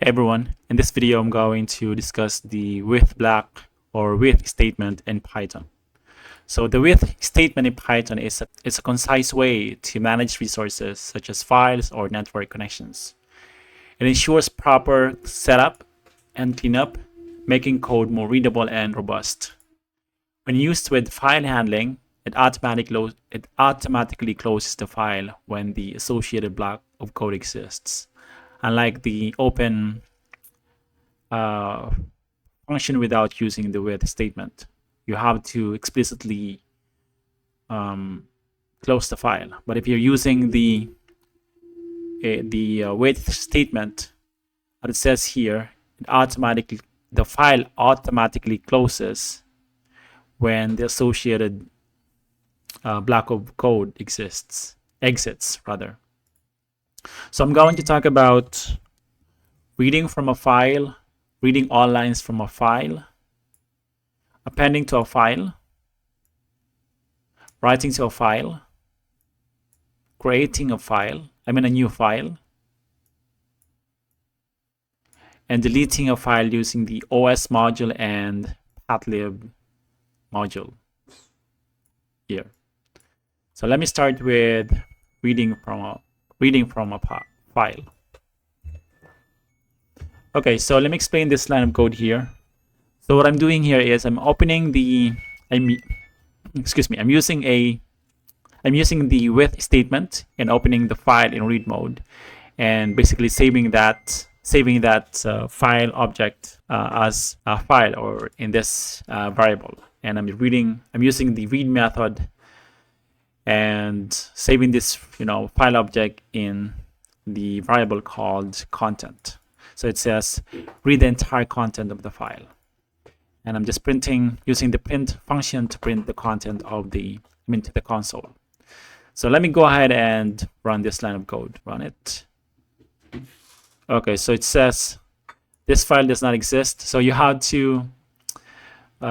everyone, in this video I'm going to discuss the with block or with statement in Python. So the with statement in Python is a concise way to manage resources such as files or network connections. It ensures proper setup and cleanup, making code more readable and robust. When used with file handling, it automatically closes the file when the associated block of code exists. Unlike the open function without using the with statement, you have to explicitly close the file. But if you're using the with statement, what it says here, the file automatically closes when the associated block of code exits rather. So I'm going to talk about reading from a file, reading all lines from a file, appending to a file, writing to a file, creating a new file, and deleting a file using the OS module and pathlib module here. So let me start with reading from a file. Okay, so let me explain this line of code here. So what I'm doing here is I'm using the with statement and opening the file in read mode, and basically saving that file object as a file or in this variable. And I'm using the read method and saving this file object in the variable called content. So it says read the entire content of the file, and I'm just using the print function to print the content of to the console. So let me go ahead and run this line of code. Run it. Okay, so it says this file does not exist. So you have to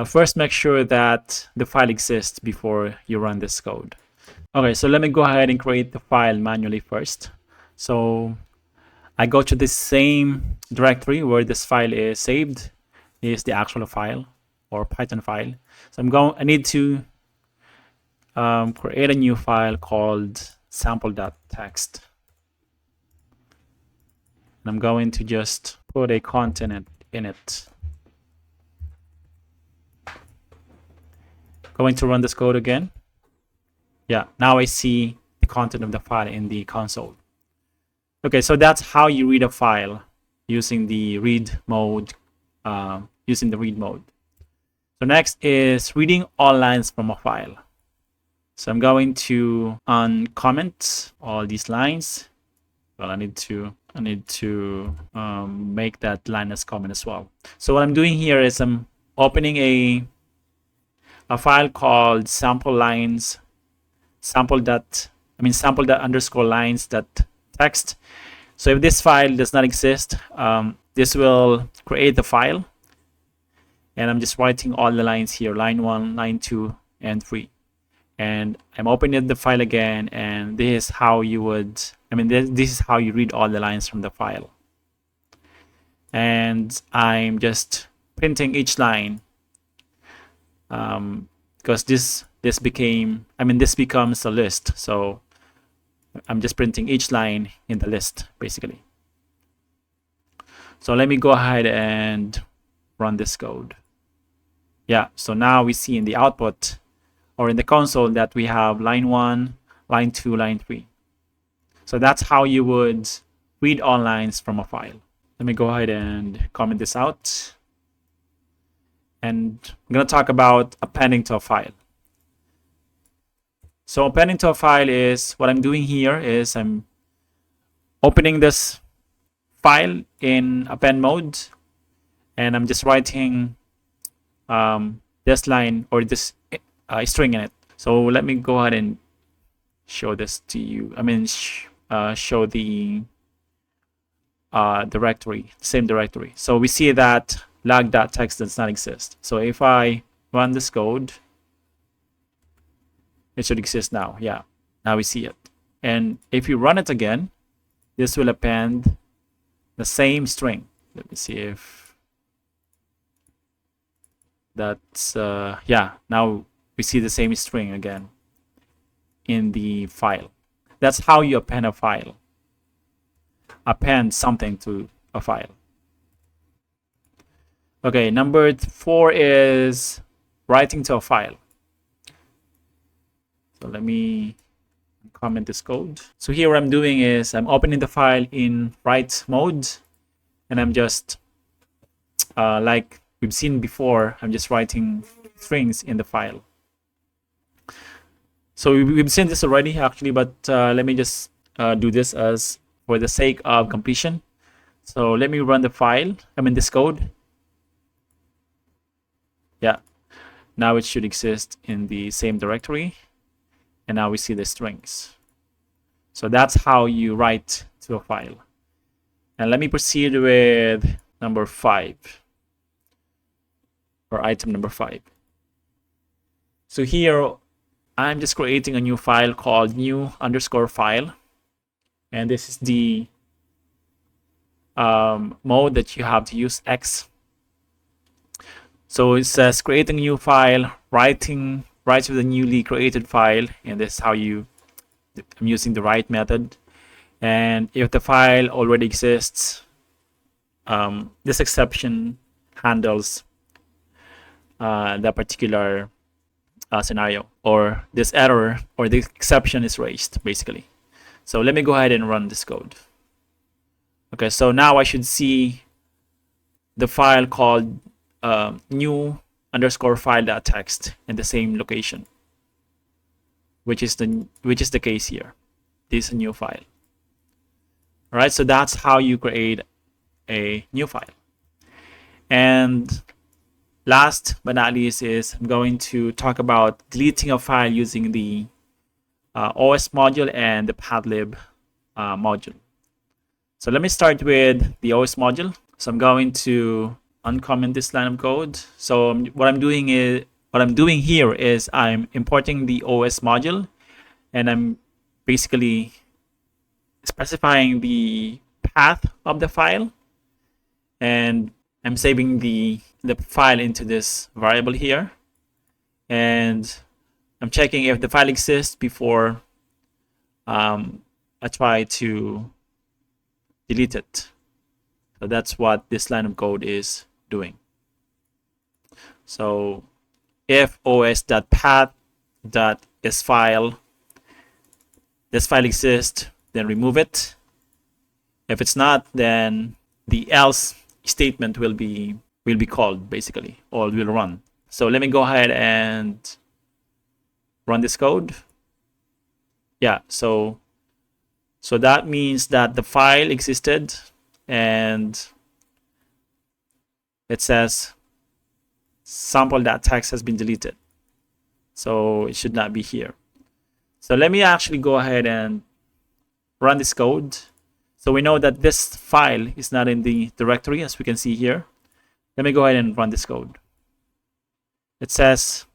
first make sure that the file exists before you run this code. Okay, so let me go ahead and create the file manually first. So I go to the same directory where this file is saved, is the actual file or Python file. So I need to create a new file called sample.txt. And I'm going to just put a content in it. Going to run this code again. Yeah, now I see the content of the file in the console. Okay, so that's how you read a file using the read mode. So next is reading all lines from a file. So I'm going to uncomment all these lines. Well, I need to make that line as comment as well. So what I'm doing here is I'm opening a file called sample.lines. Sample.lines.txt. So if this file does not exist, this will create the file, and I'm just writing all the lines here, line 1, line 2, and 3. And I'm opening the file again, and this is how you this is how you read all the lines from the file. And I'm just printing each line because this becomes a list. So I'm just printing each line in the list basically. So let me go ahead and run this code. Yeah, so now we see in the output or in the console that we have line 1, line 2, line 3. So that's how you would read all lines from a file. Let me go ahead and comment this out. And I'm going to talk about appending to a file. So appending to a file is what I'm doing here is I'm opening this file in append mode, and I'm just writing this line or this string in it. So let me go ahead and show this to you. Show the same directory. So we see that log.txt does not exist. So if I run this code, it should exist now. Yeah, now we see it. And if you run it again, this will append the same string, Let me see if that's, yeah, now we see the same string again in the file. That's how you append a file. Append something to a file. Okay, number 4 is writing to a file. So let me comment this code. So here what I'm doing is I'm opening the file in write mode, and I'm just like we've seen before, I'm just writing strings in the file. So we've seen this already actually, but let me just do this as for the sake of completion. So let me run the file. This code. Yeah, now it should exist in the same directory, and now we see the strings. So that's how you write to a file. And let me proceed with number 5, or item number 5. So here I'm just creating a new file called new_file, and this is the mode that you have to use X. So it says creating a new file, writing to the newly created file, and this is how I'm using the write method. And if the file already exists, this exception handles the particular scenario, or this error or the exception is raised basically. So let me go ahead and run this code. Okay, so now I should see the file called new_file.txt in the same location, which is the case here. This is a new file. All right, so that's how you create a new file. And last but not least is I'm going to talk about deleting a file using the OS module and the pathlib module. So let me start with the OS module. So I'm going to uncomment this line of code. So what I'm doing here is I'm importing the OS module, and I'm basically specifying the path of the file, and I'm saving the file into this variable here, and I'm checking if the file exists before I try to delete it. So that's what this line of code is doing. So if os.path.isFile, this file exists, then remove it. If it's not, then the else statement will be called basically, or will run. So let me go ahead and run this code. Yeah, so that means that the file existed, and it says sample.txt has been deleted. So it should not be here. So let me actually go ahead and run this code. So we know that this file is not in the directory, as we can see here. Let me go ahead and run this code. It says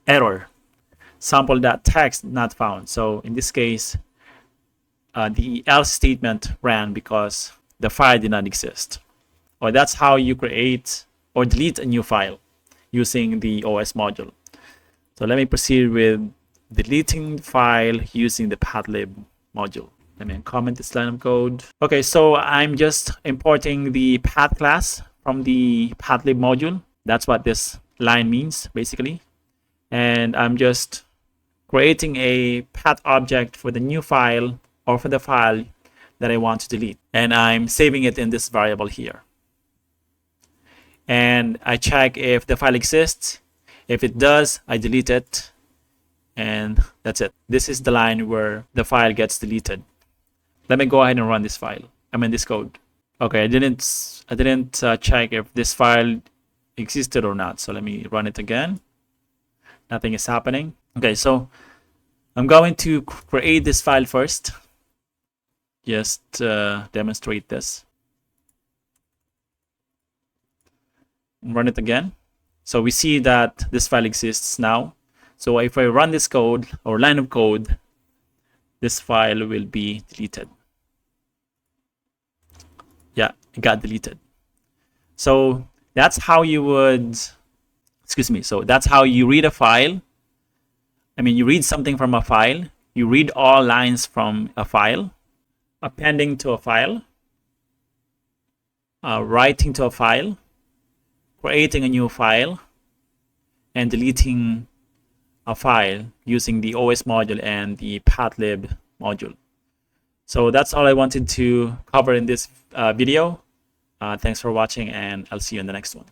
error, sample.txt not found. So in this case, the else statement ran because the file did not exist. Or that's how you create or delete a new file using the OS module. So let me proceed with deleting the file using the pathlib module. Let me comment this line of code. Okay, so I'm just importing the path class from the pathlib module. That's what this line means basically. And I'm just creating a path object for the new file, or for the file that I want to delete. And I'm saving it in this variable here. And I check if the file exists. If it does, I delete it. And that's it. This is the line where the file gets deleted. Let me go ahead and run this this code. Okay, I didn't check if this file existed or not. So let me run it again. Nothing is happening. Okay, so I'm going to create this file first. Just demonstrate this. Run it again. So we see that this file exists now. So if I run this code or line of code, this file will be deleted. Yeah, got deleted. So that's how you would, so that's how you read a file. I mean, you read something from a file, you read all lines from a file, appending to a file, writing to a file, creating a new file, and deleting a file using the OS module and the pathlib module. So that's all I wanted to cover in this video. Thanks for watching, and I'll see you in the next one.